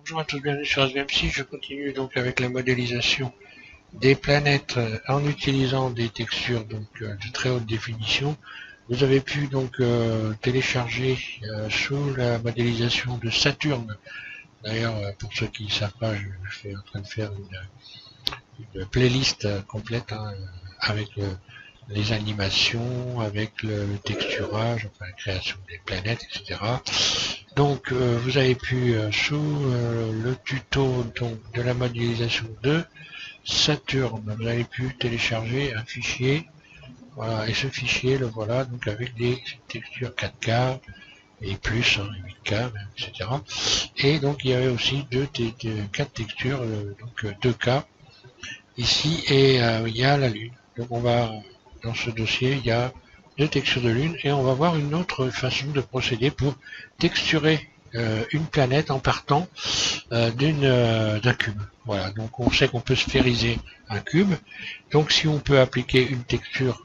Bonjour à tous, bienvenue sur SVMC. Je continue donc avec la modélisation des planètes en utilisant des textures de très haute définition. Vous avez pu donc télécharger sous la modélisation de Saturne. D'ailleurs, pour ceux qui ne savent pas, je suis en train de faire une playlist complète avec les animations, avec le texturage, enfin la création des planètes, etc. Donc vous avez pu sous le tuto donc, de la modélisation de Saturne, vous avez pu télécharger un fichier, voilà, et ce fichier le voilà donc avec des textures 4K et plus, 8K même, etc. Et donc il y avait aussi quatre textures, donc 2K ici, et il y a la Lune. Donc on va dans ce dossier, il y a deux textures de Lune, et on va voir une autre façon de procéder pour texturer une planète en partant d'un cube. Voilà, donc on sait qu'on peut sphériser un cube. Donc si on peut appliquer une texture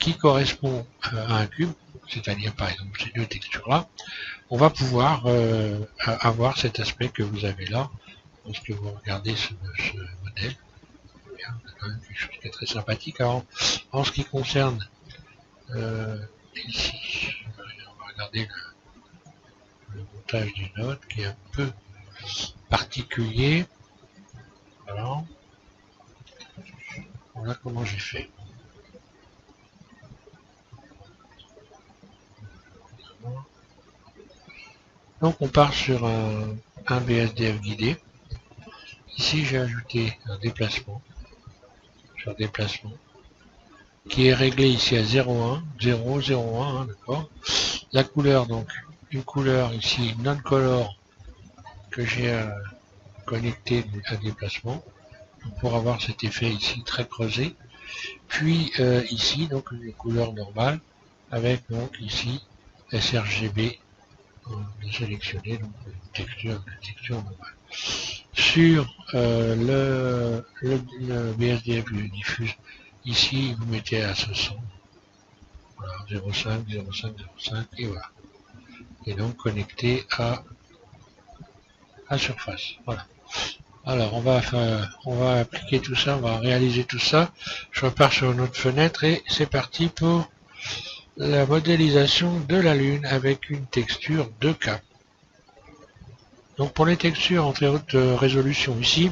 qui correspond à un cube, c'est-à-dire par exemple ces deux textures-là, on va pouvoir avoir cet aspect que vous avez là, lorsque vous regardez ce modèle. On a quand même quelque chose qui est très sympathique. Alors, en ce qui concerne ici, on va regarder le montage des notes qui est un peu particulier. Voilà comment j'ai fait. Donc on part sur un BSDF guidé. Ici j'ai ajouté un déplacement sur déplacement qui est réglé ici à 0,1, 0, 0,1, d'accord. La couleur, donc une couleur ici non color que j'ai connecté à déplacement pour avoir cet effet ici très creusé. Puis ici donc une couleur normale avec donc ici sRGB sélectionné, donc une texture normale. Sur le BSDF diffuse, ici vous mettez à 500, voilà, 0,5, 0,5, 0,5, et voilà. Et donc connecté à la surface. Voilà. Alors on va appliquer tout ça, on va réaliser tout ça. Je repars sur une autre fenêtre et c'est parti pour la modélisation de la Lune avec une texture 2K. Donc pour les textures en très haute résolution ici,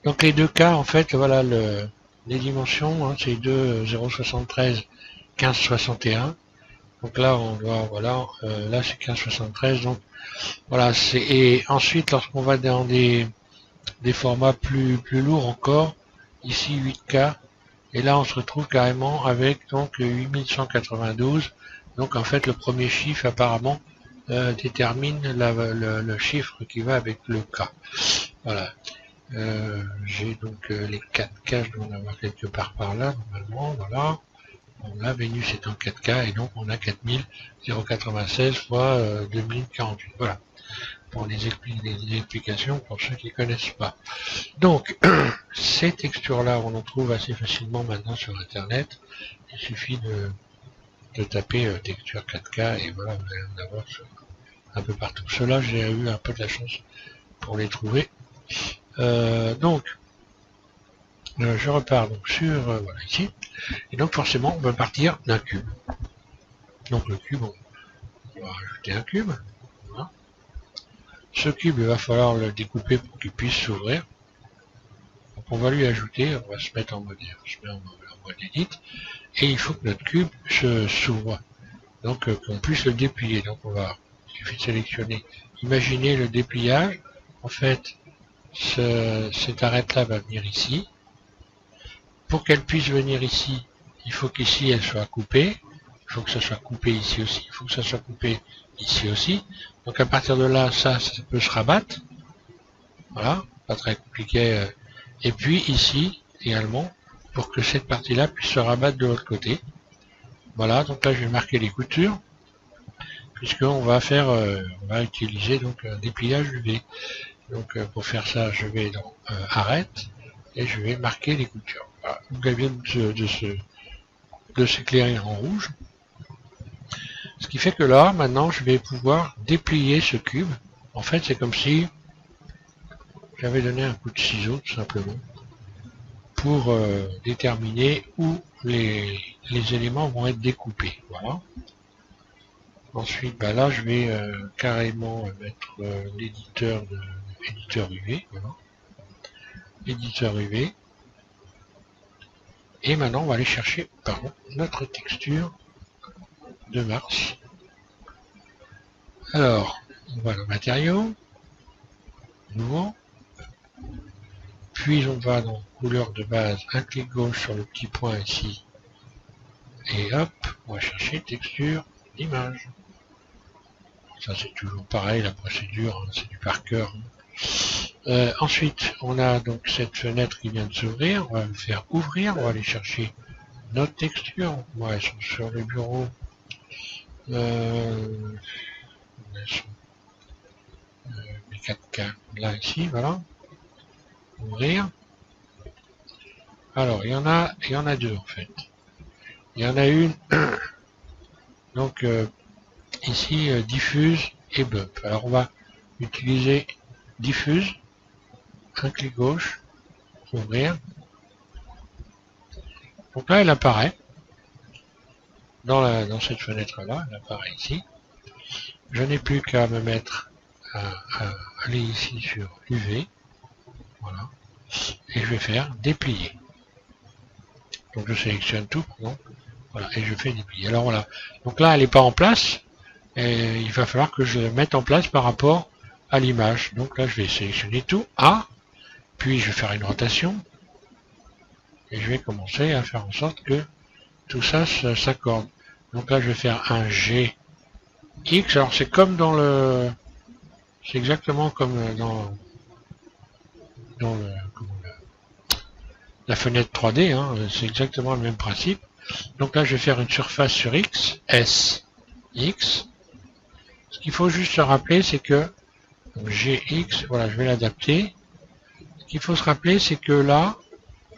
donc les 2K en fait, voilà les dimensions, hein, c'est 2 0,73 15,61. Donc là on doit, voilà, là c'est 15,73, donc voilà, et ensuite lorsqu'on va dans des formats plus lourds encore, ici 8K, et là on se retrouve carrément avec donc 8192. Donc en fait le premier chiffre apparemment détermine le chiffre qui va avec le K. Voilà. J'ai donc les 4K, je dois en avoir quelque part par là normalement. Voilà. On a Vénus est en 4K et donc on a 4096 fois 2048. Voilà. Pour les explications pour ceux qui ne connaissent pas. Donc, ces textures-là, on en trouve assez facilement maintenant sur Internet. Il suffit de taper texture 4K et voilà, vous allez en avoir un peu partout. Ceux-là, j'ai eu un peu de la chance pour les trouver. Donc, je repars donc sur, voilà, ici. Et donc, forcément, on va partir d'un cube. Donc, le cube, on va ajouter un cube. Voilà. Ce cube, il va falloir le découper pour qu'il puisse s'ouvrir. Donc on va lui ajouter, on va se mettre en mode edit, et il faut que notre cube s'ouvre. Donc qu'on puisse le déplier. Donc il suffit de sélectionner, imaginez le dépliage. En fait, cette arête-là va venir ici. Pour qu'elle puisse venir ici, il faut qu'ici elle soit coupée. Il faut que ça soit coupé ici aussi. Il faut que ça soit coupé ici aussi. Donc à partir de là, ça peut se rabattre. Voilà, pas très compliqué. Et puis ici également, pour que cette partie-là puisse se rabattre de l'autre côté. Voilà, donc là je vais marquer les coutures, puisqu'on va faire, on va utiliser donc un dépliage UV. Donc pour faire ça, je vais dans arrête et je vais marquer les coutures. Voilà, donc elle vient de s'éclairer en rouge. Ce qui fait que là, maintenant, je vais pouvoir déplier ce cube. En fait, c'est comme si j'avais donné un coup de ciseau, tout simplement, pour déterminer où les éléments vont être découpés. Voilà. Ensuite, bah là, je vais carrément mettre l'éditeur éditeur UV. Voilà. Éditeur UV. Et maintenant, on va aller chercher notre texture de Mars. Alors, on va dans matériaux, nouveau. Puis on va dans couleur de base, un clic gauche sur le petit point ici. Et hop, on va chercher texture d'image. Ça c'est toujours pareil, la procédure, hein, c'est du par cœur. Ensuite, on a donc cette fenêtre qui vient de s'ouvrir. On va le faire ouvrir. On va aller chercher notre texture. Moi, elles sont sur le bureau. Elles sont les 4K là ici, voilà. Ouvrir. Alors, il y en a deux en fait. Il y en a une. Donc ici, diffuse et bump. Alors, on va utiliser diffuse. Un clic gauche. Ouvrir. Donc là, elle apparaît. Dans cette fenêtre-là, elle apparaît ici. Je n'ai plus qu'à me mettre à aller ici sur UV. Voilà. Et je vais faire déplier. Donc je sélectionne tout, non? Voilà, et je fais déplier. Alors voilà. Donc là, elle n'est pas en place. Et il va falloir que je la mette en place par rapport à l'image. Donc là, je vais sélectionner tout. A. Puis je vais faire une rotation. Et je vais commencer à faire en sorte que tout ça s'accorde. Donc là, je vais faire un G. X, alors c'est comme dans le... C'est exactement comme dans la fenêtre 3D, hein, c'est exactement le même principe. Donc là, je vais faire une surface sur X, S, X. Ce qu'il faut juste se rappeler, c'est que GX, voilà, je vais l'adapter. Ce qu'il faut se rappeler, c'est que là,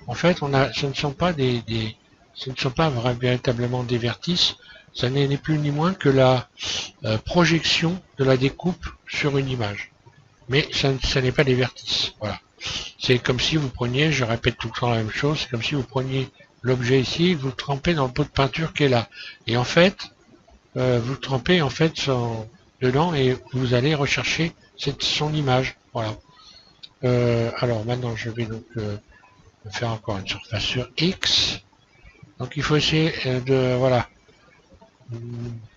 en fait, ce ne sont pas ce ne sont pas véritablement des vertices, ça n'est ni plus ni moins que la projection de la découpe sur une image. Mais ça n'est pas des vertices, voilà. C'est comme si vous preniez, je répète tout le temps la même chose, c'est comme si vous preniez l'objet ici, vous le trempez dans le pot de peinture qui est là. Et en fait, vous le trempez en fait dedans et vous allez rechercher son image. Voilà. Alors maintenant, je vais donc faire encore une surface sur X. Donc il faut essayer de... Voilà.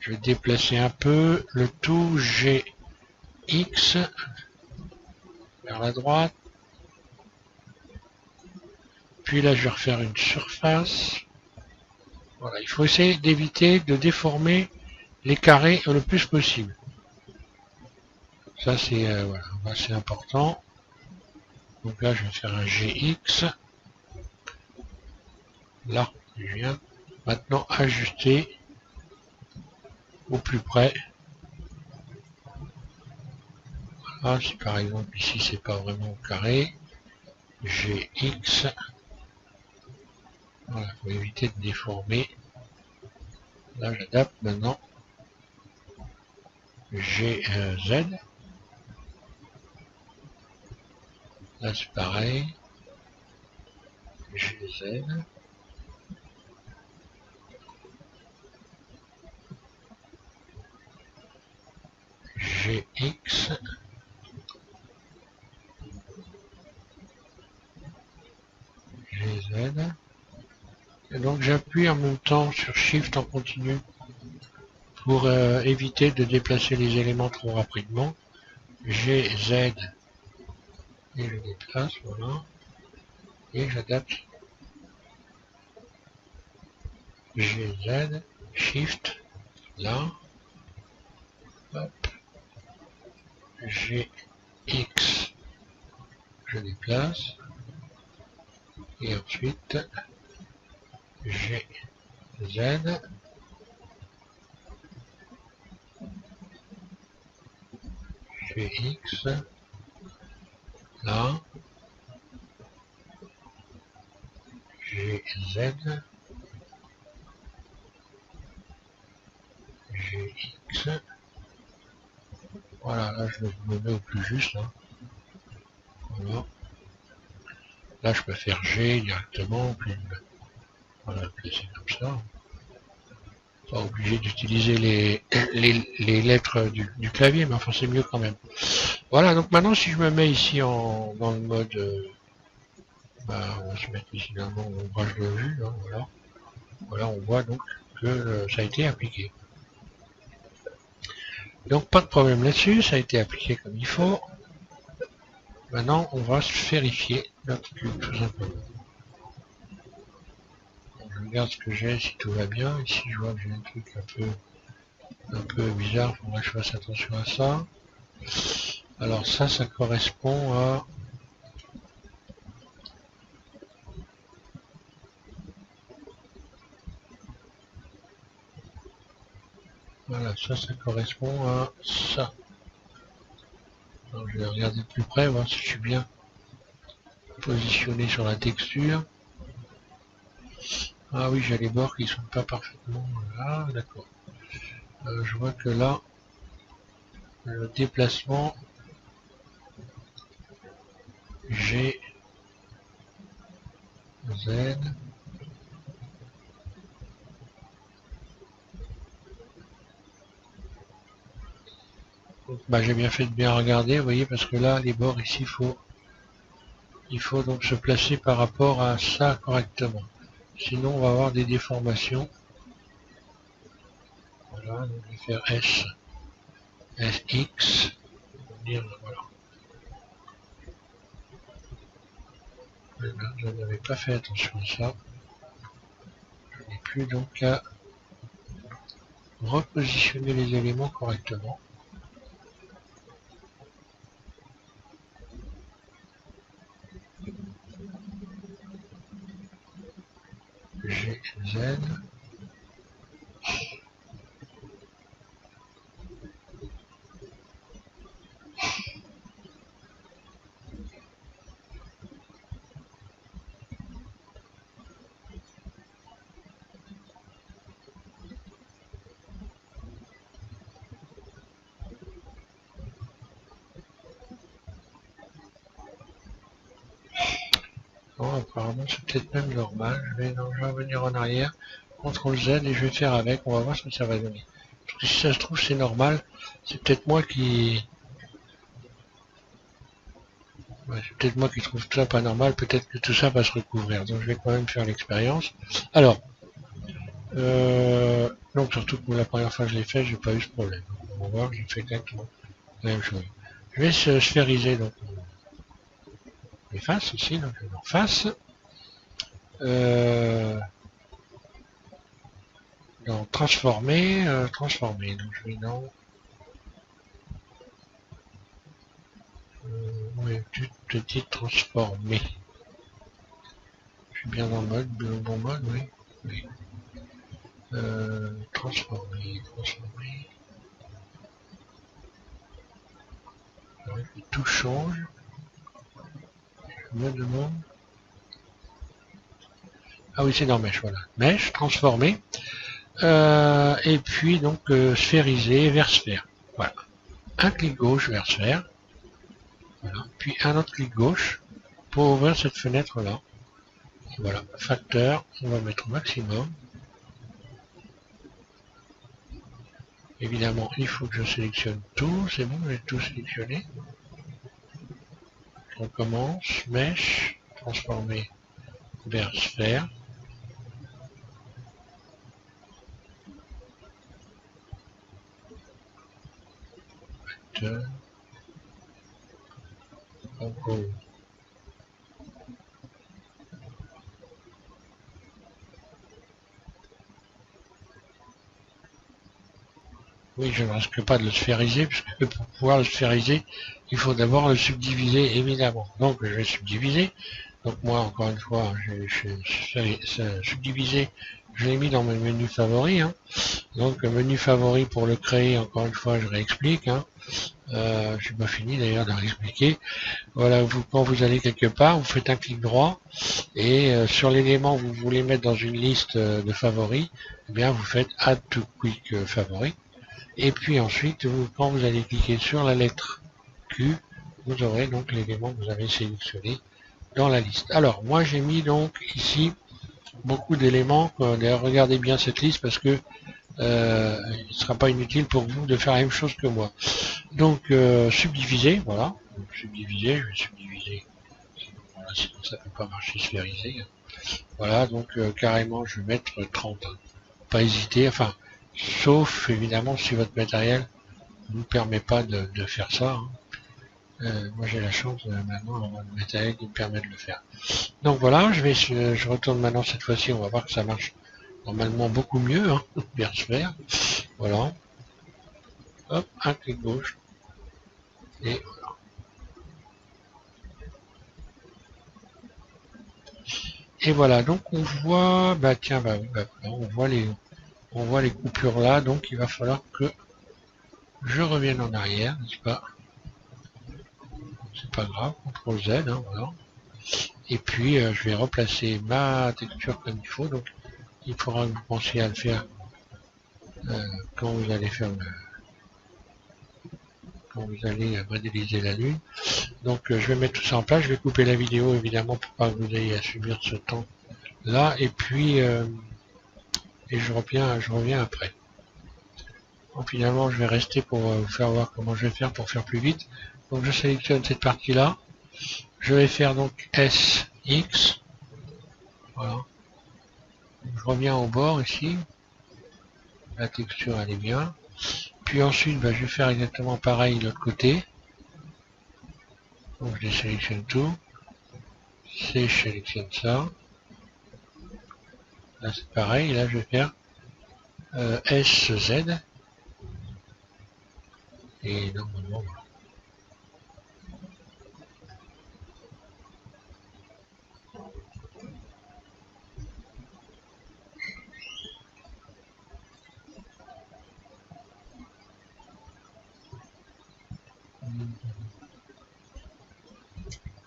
Je vais déplacer un peu le tout GX vers la droite. Puis là, je vais refaire une surface. Voilà, il faut essayer d'éviter de déformer les carrés le plus possible. Ça, c'est voilà, c'est important. Donc là, je vais faire un GX. Là, je viens maintenant ajuster au plus près. Voilà, si par exemple ici, c'est pas vraiment carré. GX. Voilà, il faut éviter de déformer. Là, j'adapte maintenant. GZ. Là, c'est pareil. GZ. GX. GZ. Et donc j'appuie en même temps sur Shift en continu pour éviter de déplacer les éléments trop rapidement. GZ et je déplace, voilà. Et j'adapte GZ, Shift, là. Hop. GX, je déplace. Et ensuite GZ. GX, là. GZ. GX. Voilà, là je me mets au plus juste. Hein. Voilà. Là je peux faire G directement, puis voilà, placer comme ça. Pas obligé d'utiliser les lettres du clavier, mais enfin c'est mieux quand même. Voilà, donc maintenant si je me mets ici dans le mode, on va se mettre ici dans l'ombrage de vue, hein, voilà. Voilà, on voit donc que ça a été appliqué. Donc pas de problème là-dessus, ça a été appliqué comme il faut. Maintenant on va vérifier notre cube tout simplement. Donc, je regarde ce que j'ai, si tout va bien. Ici je vois que j'ai un truc un peu bizarre, il faudrait que je fasse attention à ça. Alors ça correspond à... Voilà, ça correspond à ça. Alors, je vais regarder de plus près, voir si je suis bien positionné sur la texture. Ah oui, j'ai les bords qui sont pas parfaitement... Ah, d'accord. Je vois que là, le déplacement, G, Z... Bah, j'ai bien fait de bien regarder, vous voyez, parce que là, les bords ici, il faut donc se placer par rapport à ça correctement. Sinon, on va avoir des déformations. Voilà, donc je vais faire S, SX. Voilà. Je n'avais pas fait attention à ça. Je n'ai plus donc à repositionner les éléments correctement. G, Z. Bon, apparemment c'est peut-être même normal. Je vais revenir en arrière. CTRL Z et je vais faire avec. On va voir ce que ça va donner. Parce que si ça se trouve c'est normal. C'est peut-être moi qui... Ouais, c'est peut-être moi qui trouve ça pas normal. Peut-être que tout ça va se recouvrir. Donc je vais quand même faire l'expérience. Alors, donc surtout que la première fois que je l'ai fait, j'ai pas eu ce problème. On va voir, j'ai fait exactement la même chose. Je vais sphériser donc les faces ici, donc je vais en face. Dans transformer, donc je vais dans oui, petite transformer. Je suis bien dans le bon mode, oui. Oui. Transformer. Ouais, tout change. Je me demande. Ah oui, c'est dans mèche, voilà. Mèche, transformer. Et puis donc sphériser vers sphère. Voilà. Un clic gauche vers sphère. Voilà. Puis un autre clic gauche pour ouvrir cette fenêtre là. Voilà. Facteur, on va mettre au maximum. Évidemment, il faut que je sélectionne tout. C'est bon, j'ai tout sélectionné. Je recommence. Mèche, transformer vers sphère. Facteur. Encore. Oui, je ne risque pas de le sphériser, puisque pour pouvoir le sphériser, il faut d'abord le subdiviser, évidemment. Donc, je vais subdiviser. Donc, moi, encore une fois, je subdivisé, je l'ai mis dans mon menu favori. Hein. Donc, le menu favori, pour le créer, encore une fois, je réexplique. Hein. Je n'ai pas fini d'ailleurs de réexpliquer. Voilà, quand vous allez quelque part, vous faites un clic droit, et sur l'élément que vous voulez mettre dans une liste de favoris, eh bien, vous faites Add to Quick Favori. Et puis ensuite, quand vous allez cliquer sur la lettre Q, vous aurez donc l'élément que vous avez sélectionné dans la liste. Alors, moi j'ai mis donc ici beaucoup d'éléments. D'ailleurs, regardez bien cette liste parce que il ne sera pas inutile pour vous de faire la même chose que moi. Donc, subdiviser, voilà. Donc, subdiviser, je vais subdiviser. Voilà, sinon ça ne peut pas marcher sphériser. Voilà, donc carrément, je vais mettre 30. Hein. Pas hésiter, enfin, sauf évidemment si votre matériel ne vous permet pas de faire ça. Hein. Moi j'ai la chance maintenant d'avoir le matériel qui me permet de le faire. Donc voilà, je retourne maintenant cette fois-ci, on va voir que ça marche normalement beaucoup mieux, hein, bien se faire. Voilà. Hop, un clic gauche. Et voilà. Et voilà, donc on voit, bah tiens, bah oui, bah, on voit les coupures là, donc il va falloir que je revienne en arrière, n'est-ce pas? C'est pas grave, CTRL Z, hein, voilà. Et puis je vais replacer ma texture comme il faut, donc il faudra que vous pensiez à le faire quand vous allez faire quand vous allez modéliser la lune. Donc je vais mettre tout ça en place, je vais couper la vidéo évidemment pour pas que vous ayez à subir ce temps là, et puis et je reviens après. Donc finalement je vais rester pour vous faire voir comment je vais faire pour faire plus vite. Donc je sélectionne cette partie là, je vais faire donc SX, voilà. Donc, je reviens au bord ici, la texture elle est bien. Puis ensuite bah, je vais faire exactement pareil de l'autre côté. Donc je désélectionne tout, je sélectionne ça. Là c'est pareil, là je vais faire SZ. Et normalement voilà.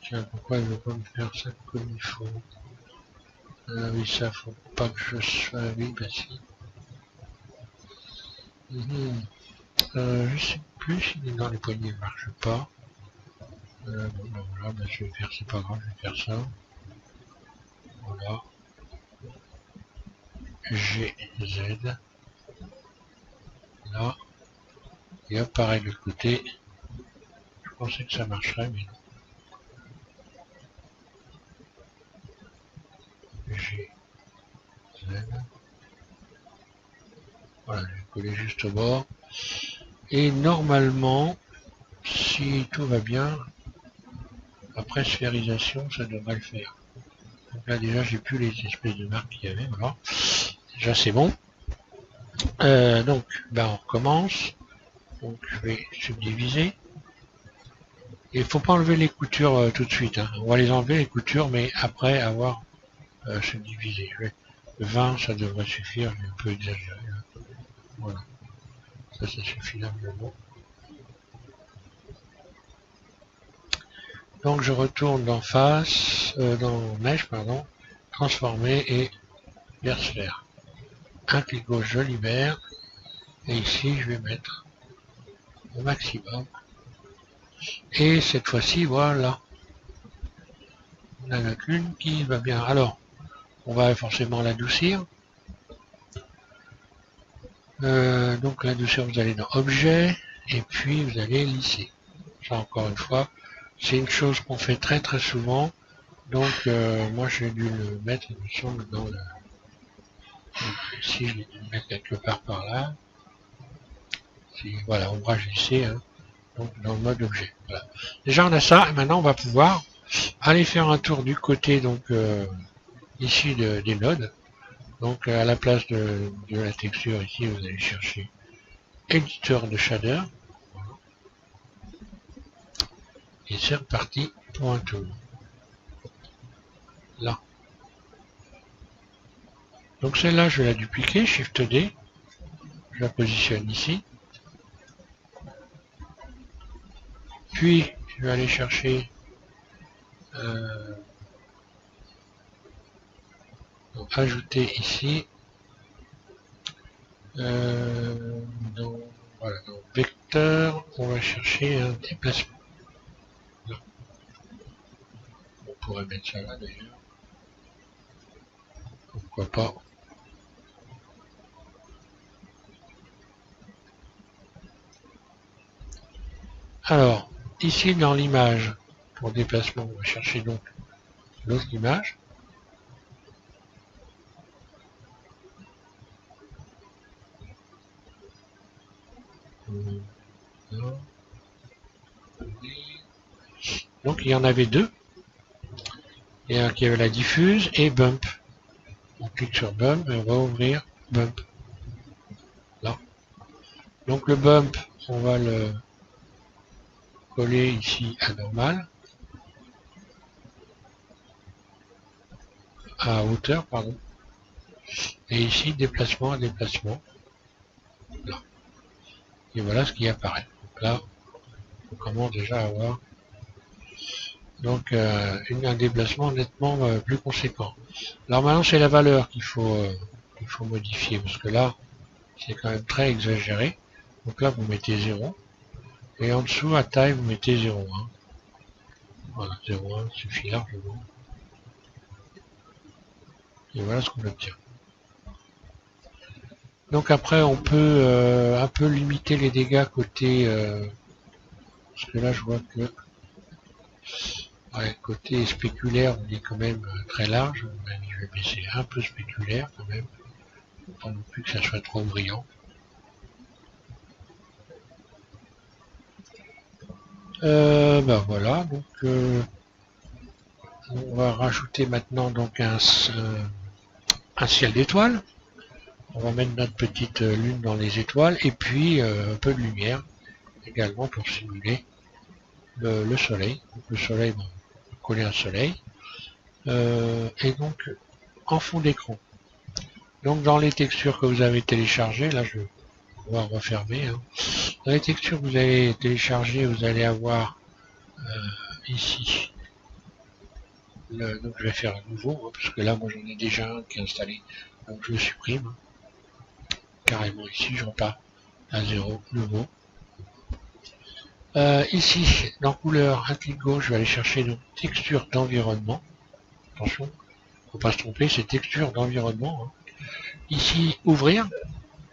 Tiens, pourquoi il ne veut pas me faire ça comme il faut? Oui, ça, faut pas que je sois... Oui, bah si. Je sais plus si dans les poignées ne marche pas. Bon, bah voilà, bah, je vais faire, c'est pas grave, je vais faire ça. Voilà. G, Z. Là. Et hop, pareil de l'autre côté. Je pensais que ça marcherait, mais non. G, Z. Voilà, je vais coller juste au bord. Et normalement, si tout va bien, après sphérisation, ça devrait le faire. Donc là déjà j'ai plus les espèces de marques qu'il y avait, voilà. Déjà c'est bon. Donc ben, on recommence. Donc je vais subdiviser. Il ne faut pas enlever les coutures tout de suite. Hein. On va les enlever les coutures, mais après avoir subdivisé. 20 ça devrait suffire, j'ai un peu exagéré. Hein. Voilà. Ça suffit largement. Donc je retourne dans face, dans Mesh, pardon, transformer et vers sphère. Un clic gauche, je libère. Et ici, je vais mettre au maximum. Et cette fois-ci, voilà. On a notre lune qui va bien. Alors, on va forcément l'adoucir. Donc l'adoucir, vous allez dans Objet, et puis vous allez lisser. Ça, encore une fois, c'est une chose qu'on fait très très souvent. Donc, moi, j'ai dû le mettre, il me semble, dans le... Ici, je l'ai dû le mettre quelque part par là. Voilà, ombrage lissé, hein. Donc dans le mode objet. Voilà. Déjà, on a ça, et maintenant, on va pouvoir aller faire un tour du côté, donc, ici des nodes. Donc à la place de la texture ici, vous allez chercher éditeur de shader. Et c'est reparti pour un tour. Là. Donc celle-là, je vais la dupliquer, Shift D. Je la positionne ici. Puis, je vais aller chercher donc, ajouter ici. Donc, Voilà, donc vecteur, on va chercher un déplacement. Là. On pourrait mettre ça là d'ailleurs. Pourquoi pas. Alors, ici dans l'image, pour déplacement, on va chercher donc l'autre image. Donc il y en avait deux. Il y a qui avait la diffuse et bump. On clique sur bump et on va ouvrir bump. Là. Donc le bump, on va le coller ici à normal. À hauteur, pardon. Et ici déplacement à déplacement. Là. Et voilà ce qui apparaît. Donc là, on commence déjà à avoir donc un déplacement nettement plus conséquent. Alors maintenant c'est la valeur qu'il faut modifier, parce que là c'est quand même très exagéré. Donc là vous mettez 0 et en dessous à taille vous mettez 0,1. Voilà, 0,1 suffit largement. Et voilà ce qu'on obtient. Donc après on peut un peu limiter les dégâts côté parce que là je vois que ouais, côté spéculaire on est quand même très large. Je vais baisser un peu spéculaire quand même, pas non plus que ça soit trop brillant. Ben voilà, donc on va rajouter maintenant donc un ciel d'étoiles. On va mettre notre petite lune dans les étoiles et puis un peu de lumière également pour simuler le soleil. Donc, le soleil, bon, on va coller un soleil. Et donc en fond d'écran. Donc dans les textures que vous avez téléchargées, là je vais pouvoir refermer. Hein. Dans les textures que vous avez téléchargées, vous allez avoir ici. Donc je vais faire un nouveau, hein, parce que là moi j'en ai déjà un qui est installé. Donc je le supprime. Carrément ici, je repars à 0, nouveau. Ici, dans couleur, un clic gauche, je vais aller chercher une texture d'environnement. Attention, faut pas se tromper, c'est texture d'environnement. Hein. Ici, ouvrir.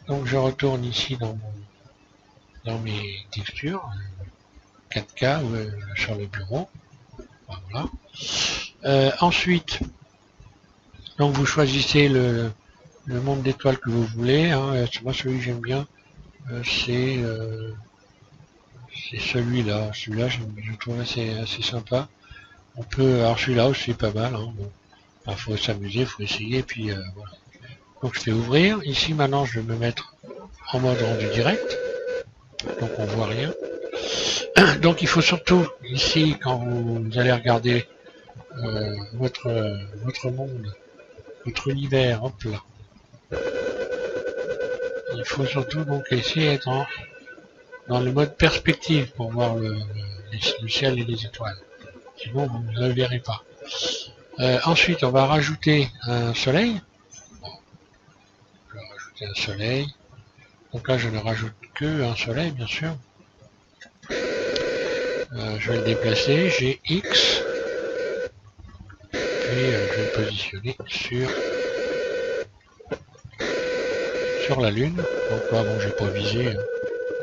Donc je retourne ici dans mes textures, 4K sur le bureau. Voilà. Ensuite, donc vous choisissez le nombre d'étoiles que vous voulez. Hein. Moi, celui que j'aime bien, c'est celui-là. Celui-là, je trouve assez sympa. On peut, alors celui-là aussi pas mal. Hein. Bon. Il faut s'amuser, il faut essayer, puis voilà. Donc je fais ouvrir. Ici maintenant je vais me mettre en mode rendu direct. Donc on voit rien. Donc il faut surtout ici quand vous allez regarder votre monde, votre univers, hop là. Il faut surtout donc essayer d'être dans le mode perspective pour voir le ciel et les étoiles. Sinon vous ne le verrez pas. Ensuite on va rajouter un soleil. Je vais rajouter un soleil. Donc là je ne rajoute que un soleil bien sûr. Je vais le déplacer, j'ai X. Puis je vais le positionner sur la Lune. Donc là bon j'ai pas visé. Hein.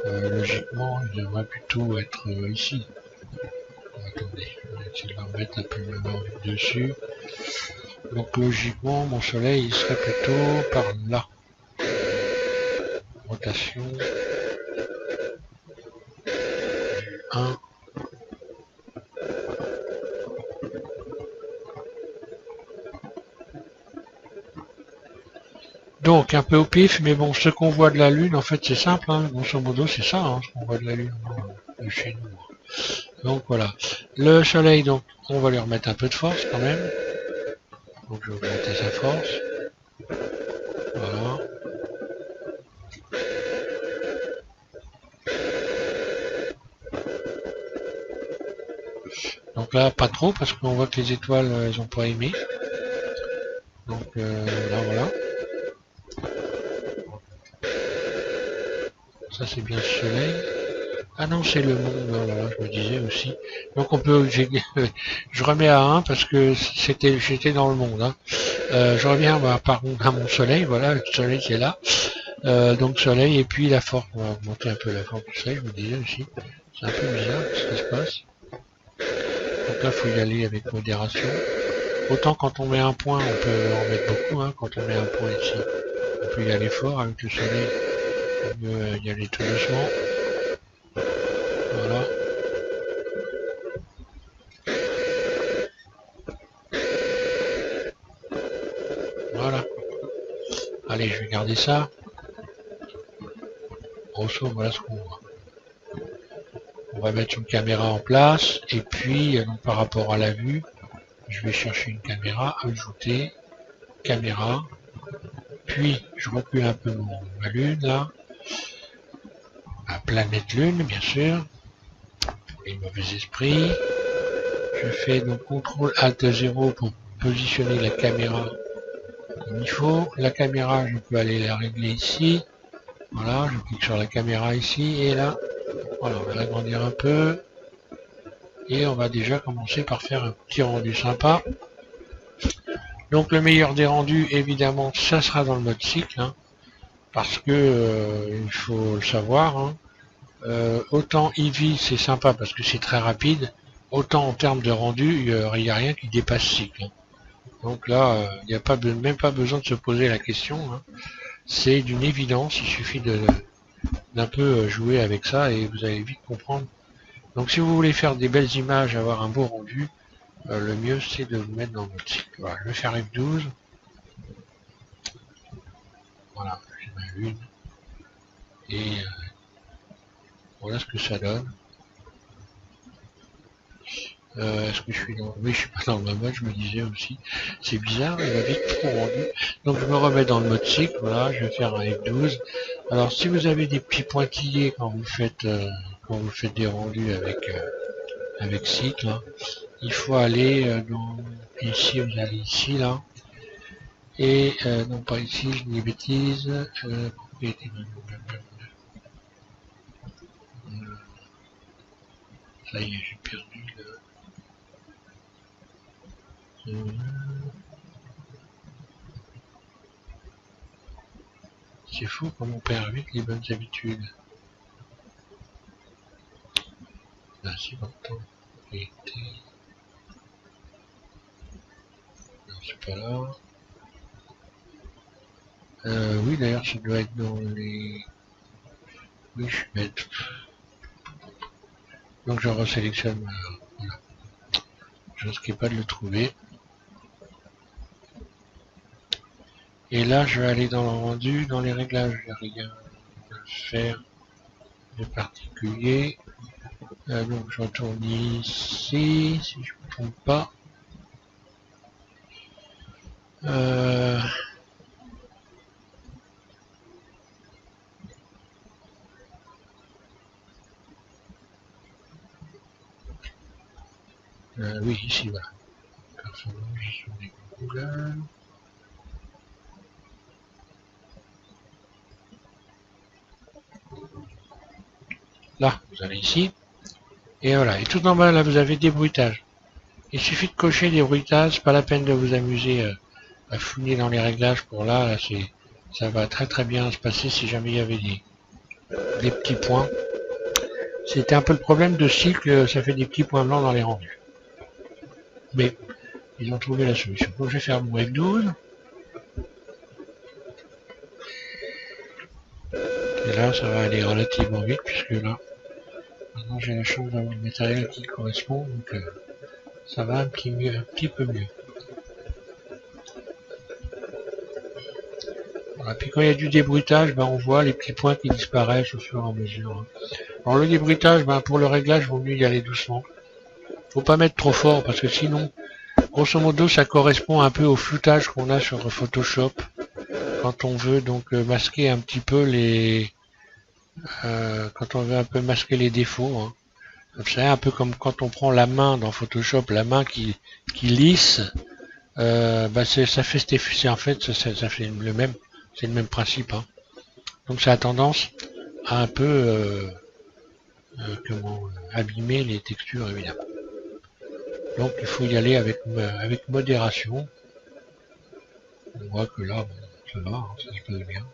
Logiquement il devrait plutôt être ici. Attendez, je vais essayer de la mettre un peu dessus. Donc logiquement mon soleil il serait plutôt par là. Rotation 1. Donc un peu au pif, mais bon, ce qu'on voit de la Lune, en fait c'est simple, hein, grosso modo c'est ça, hein, ce qu'on voit de la Lune de chez nous. Donc voilà. Le soleil, donc on va lui remettre un peu de force quand même. Donc je vais augmenter sa force. Voilà. Donc là, pas trop, parce qu'on voit que les étoiles, elles ont pas aimé. Donc là, voilà. Ça c'est bien le soleil. Ah non, c'est le monde, voilà, je me disais aussi. Donc on peut, je remets à 1 parce que j'étais dans le monde. Hein. Je reviens par contre à mon soleil, voilà, le soleil qui est là. Donc soleil et puis la force, on va augmenter un peu la force du soleil, je vous disais aussi. C'est un peu bizarre ce qui se passe. Donc là, il faut y aller avec modération. Autant quand on met un point, on peut en mettre beaucoup. Hein. Quand on met un point ici, on peut y aller fort. Avec le soleil, on peut y aller tout doucement. Voilà. Voilà. Allez, je vais garder ça. Grosso, voilà ce qu'on voit. On va mettre une caméra en place. Et puis, donc, par rapport à la vue, je vais chercher une caméra, ajouter, caméra. Puis, je recule un peu ma lune, là. Ma planète lune, bien sûr. Les mauvais esprits. Je fais donc CTRL ALT 0 pour positionner la caméra comme il faut. La caméra, je peux aller la régler ici. Voilà, je clique sur la caméra ici et là. Voilà, on va l'agrandir un peu. Et on va déjà commencer par faire un petit rendu sympa. Donc le meilleur des rendus, évidemment, ça sera dans le mode cycle. Hein, parce que il faut le savoir. Hein, autant Eevee c'est sympa parce que c'est très rapide. Autant en termes de rendu, il n'y a rien qui dépasse cycle. Hein. Donc là, il n'y a même pas besoin de se poser la question. Hein. C'est d'une évidence, il suffit d'un peu jouer avec ça et vous allez vite comprendre. Donc si vous voulez faire des belles images, avoir un beau rendu, le mieux c'est de vous mettre dans votre cycle. Voilà, je vais faire F12. Voilà, j'ai ma lune. Et voilà ce que ça donne. Est-ce que je suis dans... Oui, je suis pas dans le même mode, je me disais aussi. C'est bizarre, il va vite trop rendu. Donc je me remets dans le mode cycle, voilà, je vais faire un F12. Alors si vous avez des petits pointillés quand vous faites des rendus avec cycle, hein, il faut aller dans ici, vous allez ici là. Et non pas ici, je dis des bêtises. Propriété ça y est, j'ai perdu le. C'est fou comme on perd vite les bonnes habitudes. Là, c'est longtemps. Non, c'est pas là. Oui, d'ailleurs, ça doit être dans les. Oui, je suis bête. Donc, je resélectionne. Voilà. Je risquais pas de le trouver. Et là, je vais aller dans le rendu, dans les réglages. Je vais rien faire de particulier. Donc, je retourne ici, si je ne me trompe pas. Oui, ici, voilà. Personnage sur les Google. Là, vous allez ici. Et voilà. Et tout en bas, là, vous avez des bruitages. Il suffit de cocher des bruitages. Pas la peine de vous amuser à fouiller dans les réglages pour là. Ça va très très bien se passer si jamais il y avait des petits points. C'était un peu le problème de cycle. Ça fait des petits points blancs dans les rendus. Mais ils ont trouvé la solution. Donc je vais faire mon F12. Et là, ça va aller relativement vite puisque là, maintenant j'ai la chance d'avoir le matériel qui correspond. Donc ça va un petit peu mieux. Voilà. Puis quand il y a du débruitage, ben, on voit les petits points qui disparaissent au fur et à mesure. Alors le débruitage, ben, pour le réglage, il vaut mieux y aller doucement. Faut pas mettre trop fort parce que sinon, grosso modo, ça correspond un peu au floutage qu'on a sur Photoshop quand on veut donc masquer un petit peu les, quand on veut un peu masquer les défauts. Hein. C'est un peu comme quand on prend la main dans Photoshop, la main qui lisse, bah ça fait cet effet, en fait, ça fait le même, c'est le même principe. Hein. Donc ça a tendance un peu abîmer les textures évidemment. Donc il faut y aller avec modération. On voit que là, bon, ça va, hein, ça se passe bien.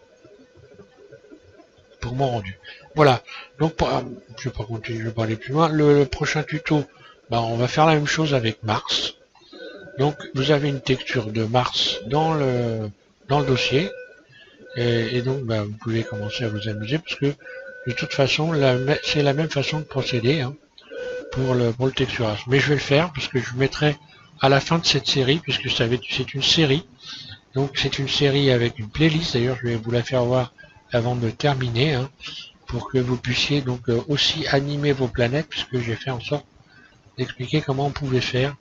Pour mon rendu. Voilà. Donc je vais pas continuer, je vais pas aller plus loin. Le prochain tuto, on va faire la même chose avec Mars. Donc vous avez une texture de Mars dans le dossier. Et donc vous pouvez commencer à vous amuser parce que de toute façon c'est la même façon de procéder hein, pour le texturage. Mais je vais le faire parce que je vous mettrai à la fin de cette série puisque c'est une série. Donc c'est une série avec une playlist. D'ailleurs je vais vous la faire voir avant de terminer hein, pour que vous puissiez donc aussi animer vos planètes puisque j'ai fait en sorte d'expliquer comment on pouvait faire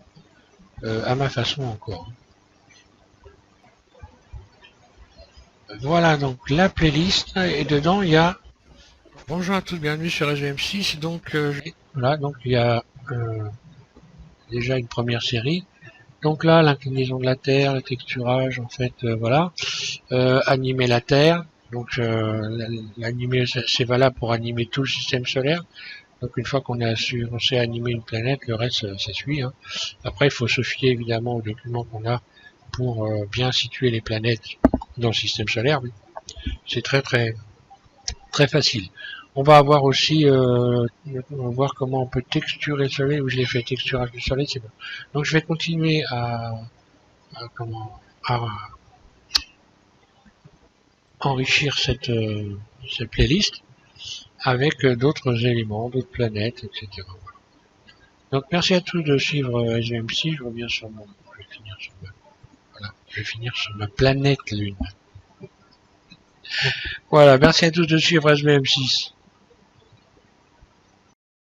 à ma façon encore. Voilà donc la playlist et dedans il y a bonjour à tous, bienvenue sur SVM6. Donc voilà, donc il y a déjà une première série. Donc là l'inclinaison de la Terre, le texturage en fait voilà. Animer la Terre. Donc l'animer c'est valable pour animer tout le système solaire. Donc une fois qu'on sait animer une planète, le reste ça suit. Hein. Après il faut se fier évidemment aux documents qu'on a pour bien situer les planètes dans le système solaire. C'est très facile. On va avoir aussi on va voir comment on peut texturer le soleil, où je l'ai fait texturage du soleil, c'est bon. Donc je vais continuer à enrichir cette playlist avec d'autres éléments, d'autres planètes, etc. Donc merci à tous de suivre SVM6. Je reviens sur je vais finir sur ma planète Lune. Voilà, merci à tous de suivre SVM6.